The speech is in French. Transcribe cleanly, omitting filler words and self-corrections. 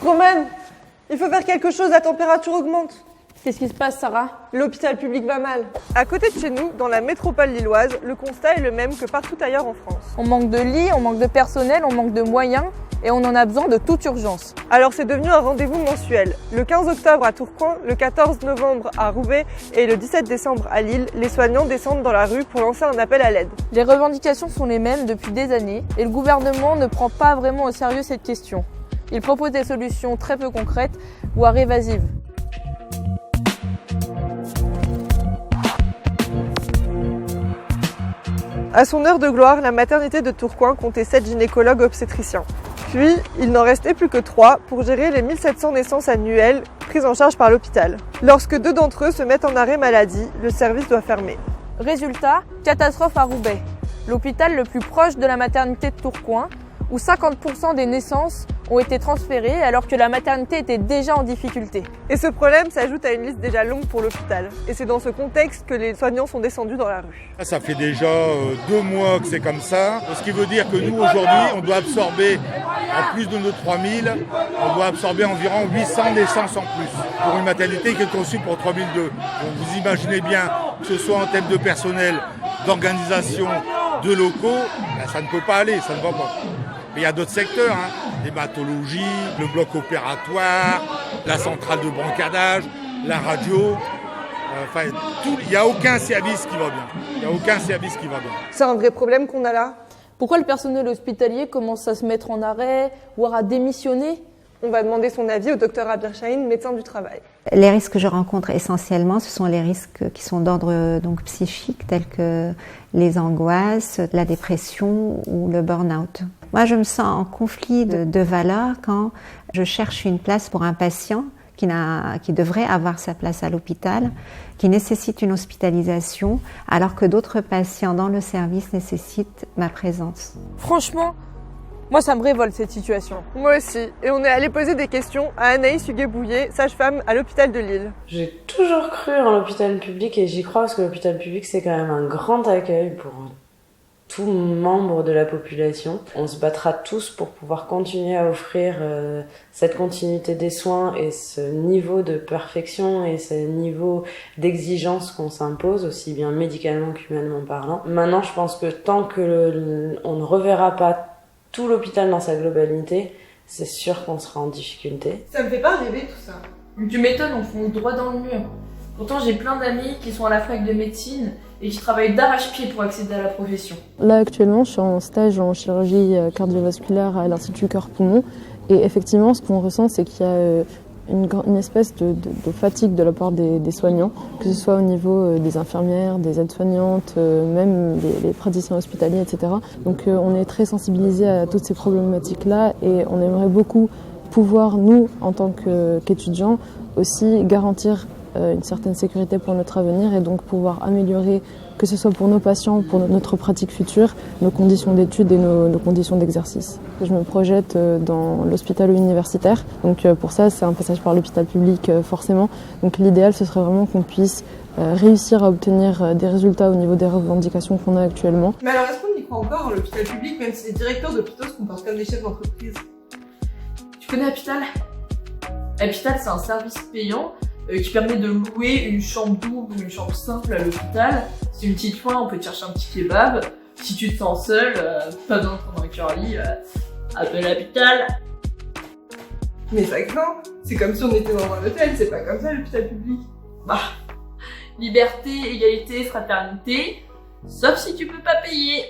Roman, il faut faire quelque chose, la température augmente. Qu'est-ce qui se passe, Sarah? L'hôpital public va mal. À côté de chez nous, dans la métropole lilloise, le constat est le même que partout ailleurs en France. On manque de lits, on manque de personnel, on manque de moyens et on en a besoin de toute urgence. Alors c'est devenu un rendez-vous mensuel. Le 15 octobre à Tourcoing, le 14 novembre à Roubaix et le 17 décembre à Lille, les soignants descendent dans la rue pour lancer un appel à l'aide. Les revendications sont les mêmes depuis des années et le gouvernement ne prend pas vraiment au sérieux cette question. Il propose des solutions très peu concrètes, voire évasives. À son heure de gloire, la maternité de Tourcoing comptait 7 gynécologues obstétriciens. Puis, il n'en restait plus que 3 pour gérer les 1700 naissances annuelles prises en charge par l'hôpital. Lorsque 2 d'entre eux se mettent en arrêt maladie, le service doit fermer. Résultat, catastrophe à Roubaix, l'hôpital le plus proche de la maternité de Tourcoing, où 50% des naissances ont été transférées alors que la maternité était déjà en difficulté. Et ce problème s'ajoute à une liste déjà longue pour l'hôpital. Et c'est dans ce contexte que les soignants sont descendus dans la rue. Ça fait déjà 2 mois que c'est comme ça. Ce qui veut dire que nous, aujourd'hui, on doit absorber, en plus de nos 3000, on doit absorber environ 800 naissances en plus pour une maternité qui est conçue pour 3002. Donc vous imaginez bien, que ce soit en termes de personnel, d'organisation, de locaux, ça ne peut pas aller, ça ne va pas. Mais il y a d'autres secteurs, l'hématologie, le bloc opératoire, la centrale de brancardage, la radio. Il n'y a aucun service qui va bien. Il n'y a aucun service qui va bien. C'est un vrai problème qu'on a là. Pourquoi le personnel hospitalier commence à se mettre en arrêt, voire à démissionner? On va demander son avis au docteur Abir Chahine, médecin du travail. Les risques que je rencontre essentiellement, ce sont les risques qui sont d'ordre psychique, tels que les angoisses, la dépression ou le burn-out. Moi, je me sens en conflit de valeurs quand je cherche une place pour un patient qui devrait avoir sa place à l'hôpital, qui nécessite une hospitalisation, alors que d'autres patients dans le service nécessitent ma présence. Franchement, moi ça me révolte cette situation. Moi aussi. Et on est allé poser des questions à Anaïs Huguet-Bouillet, sage-femme à l'hôpital de Lille. J'ai toujours cru en l'hôpital public et j'y crois parce que l'hôpital public c'est quand même un grand accueil pour tout membre de la population. On se battra tous pour pouvoir continuer à offrir cette continuité des soins et ce niveau de perfection et ce niveau d'exigence qu'on s'impose, aussi bien médicalement qu'humainement parlant. Maintenant, je pense que tant que on ne reverra pas tout l'hôpital dans sa globalité, c'est sûr qu'on sera en difficulté. Ça me fait pas rêver tout ça. Tu m'étonnes, on fonce droit dans le mur. Pourtant, j'ai plein d'amis qui sont à la fac de médecine et qui travaillent d'arrache-pied pour accéder à la profession. Là, actuellement, je suis en stage en chirurgie cardiovasculaire à l'Institut Cœur-Poumon. Et effectivement, ce qu'on ressent, c'est qu'il y a une espèce de fatigue de la part des soignants, que ce soit au niveau des infirmières, des aides-soignantes, même les praticiens hospitaliers, etc. Donc on est très sensibilisés à toutes ces problématiques-là et on aimerait beaucoup pouvoir, nous, en tant qu'étudiants, aussi garantir une certaine sécurité pour notre avenir et donc pouvoir améliorer, que ce soit pour nos patients, pour notre pratique future, nos conditions d'études et nos conditions d'exercice. Je me projette dans l'hôpital universitaire, donc pour ça c'est un passage par l'hôpital public forcément. Donc l'idéal ce serait vraiment qu'on puisse réussir à obtenir des résultats au niveau des revendications qu'on a actuellement. Mais alors est-ce qu'on y croit encore l'hôpital public, même si les directeurs d'hôpitaux se comportent comme des chefs d'entreprise? Tu connais Hôpital? Hôpital c'est un service payant qui permet de louer une chambre double ou une chambre simple à l'hôpital. C'est une petite fois, on peut te chercher un petit kebab. Si tu te sens seul, pas besoin de prendre un curly, appelle l'hôpital. Mais ça craint. C'est comme si on était dans un hôtel, c'est pas comme ça l'hôpital public. Bah, liberté, égalité, fraternité, sauf si tu peux pas payer.